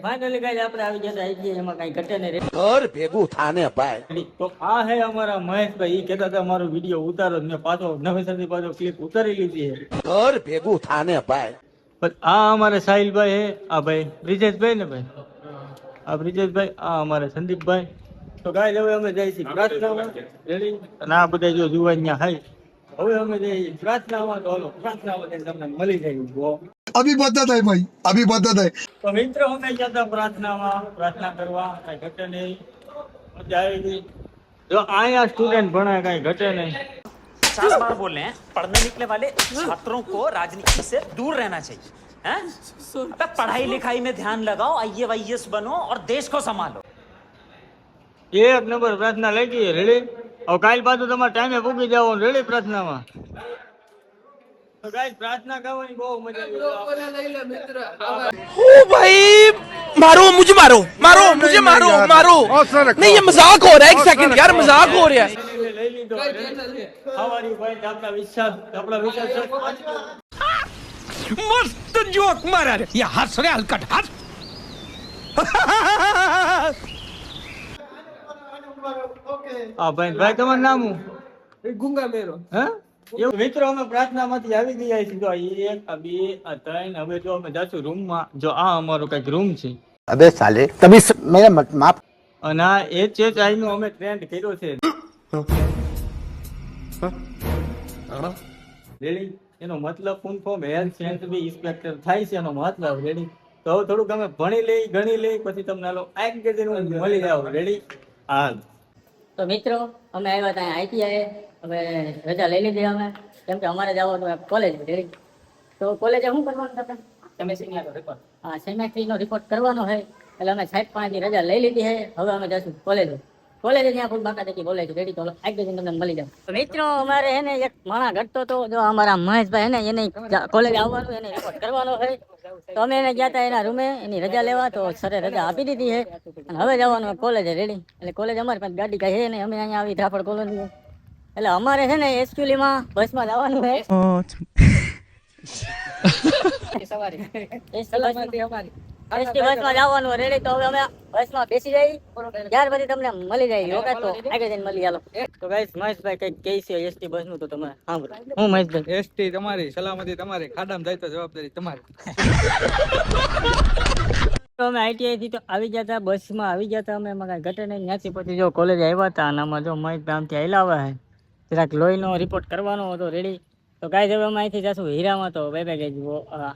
Finally guys આપણે આવી ગયા આઈજી એમાં કઈ ઘટે નહીં ઘર ભેગું થાને ભાઈ. તો આ હે અમારા મહેશભાઈ, ઈ કહેતા હતા મારો વિડીયો ઉતારો, મેં પાછો નવેસરથી પાછો ક્લિપ ઉતારી લીધી છે. ઘર ભેગું થાને ભાઈ. પણ આ અમારે સાહિલભાઈ હે, આ ભાઈ બ્રિજેશભાઈ ને ભાઈ, આ બ્રિજેશભાઈ, આ અમારે સંદીપભાઈ. તો ગાઈસ હવે અમે જઈએ છીએ પ્રાર્થનામાં, રેડી? અને આ બધા જો જુવાનિયા હાઈ, હવે અમે જઈએ પ્રાર્થનામાં. તો હાલો પ્રાર્થનામાં તમને મળી જાય. अभी बदत है भाई, अभी बदत है. તો મિત્રો અમે ગયા હતા પ્રાર્થનામાં, પ્રાર્થના કરવા, કઈ ઘટે નહીં, મજા આવી ગઈ. જો અહીંયા સ્ટુડન્ટ ભણે, કઈ ઘટે नहीं. 50 बार बोल रहे हैं पढ़ने निकले वाले छात्रों को राजनीति से दूर रहना चाहिए हैं? अबे पढ़ाई लिखाई में ध्यान लगाओ, आईएएस बनो और देश को संभालो. એક નંબર પ્રાર્થના લઈ ગઈ, રેડી? હવે કાલ પાછું તમારે ટાઈમે પૂકી જવાનું, રેડી? પ્રાર્થનામાં તો ગાઈસ પ્રાર્થના કરવાની બહુ મજા આવી. ओ भाई मारो मुझे, मारो मारो मुझे, मारो मारो. नहीं ये मजाक हो रहा है, एक सेकंड यार, मजाक हो रहा है. લઈ લીધો. હવારી ભાઈ આપણા વિશ્વાસ मस्त जोक मारा रे, ये हंस रे हलकट हंस. હા ભાઈ, ભાઈ તમારું નામ શું? ગુંગા મેરો. હે? એવું મિત્રો અમે પ્રાર્થનામાંથી આવી ગયા છીએ. જો આ એક, આ બે, આ ત્રણ. હવે જો અમે જાશું રૂમમાં. જો આ અમારો કઈક રૂમ છે. અબે સાલે તभी मेरा माफ. અને આ HHI નો અમે ટ્રેન્ડ કર્યો છે, રેડી? એનો મતલબ ફૂલ ફોર્મ હેલ્થ સેન્સ બી ઇન્સ્પેક્ટર થાય છે એનો મતલબ, રેડી? તો હવે થોડુંક અમે ભણી લઈ, ગણી લઈ, પછી તમને હાલો એક કે દિન મળી જાવ, રેડી? હાલ તો મિત્રો અમે આવ્યા ત્યાં આઈટીઆઈ, હવે રજા લઈ લીધી અમે, કેમ કે અમારે જવાનું કોલેજ, રેડી? તો કોલેજે શું કરવાનું છે? સેમેસ્ટ્રીનો રિપોર્ટ. હા, સેમેસ્ટ્રીનો રિપોર્ટ કરવાનો છે, એટલે અમે 5 દી રજા લઈ લીધી છે. હવે અમે જઈશું કોલેજ. કોલેજ ત્યાં કોઈ બાકા દેખી બોલે છે, રેડી? તો એક બે દિન તમને મળી જાવ. તો મિત્રો અમારે હે ને એક માણા ઘટતો તો, જો અમારા મહેશભાઈ હે ને, એને કોલેજ આવવાનું, એને રિપોર્ટ કરવાનો છે. તો અમે એને ગયા હતા એના રૂમે, એની રજા લેવા. તો સરે રજા આપી દીધી છે અને હવે જવાનું કોલેજ, રેડી? એટલે કોલેજ અમારી પાસે ગાડી કઈ છે ને, અમે અહીંયા આવી ધ્રાફડ કોલોની, એટલે અમારે છે ને એસક્યુલીમાં બસમાં જવાનું છે. એસટી બસમાં જવાનું, રેડી? તો હવે અમે બસમાં બેસી જઈ, ત્યાર પછી તમને મળી જાય. ઓકે, તો આગળ જઈને મળી. હાલો તો ગાઈસ, મહેશભાઈ કઈક કહે છે એસટી બસ નું, તો તમે સાંભળો. હું મહેશભાઈ, એસટી તમારી, સલામતી તમારી, ખાડામાં જાય તો જવાબદારી તમારી. તો અમે આઈટીઆઈ થી તો આવી ગયા હતા, બસમાં આવી ગયા હતા અમે, એમાં કઈ ઘટે નહીં. ત્યાંથી પછી જો કોલેજ આવ્યા હતા, અને આમાં જો મહેશભાઈ આમથી આવેલા હે, જરાક લોહીનો રિપોર્ટ કરવાનો હતો, રેડી? તો ગાઈસ હવે અમે અહીંથી જશું હીરામાં. તો બાય બાય ગાઈસ.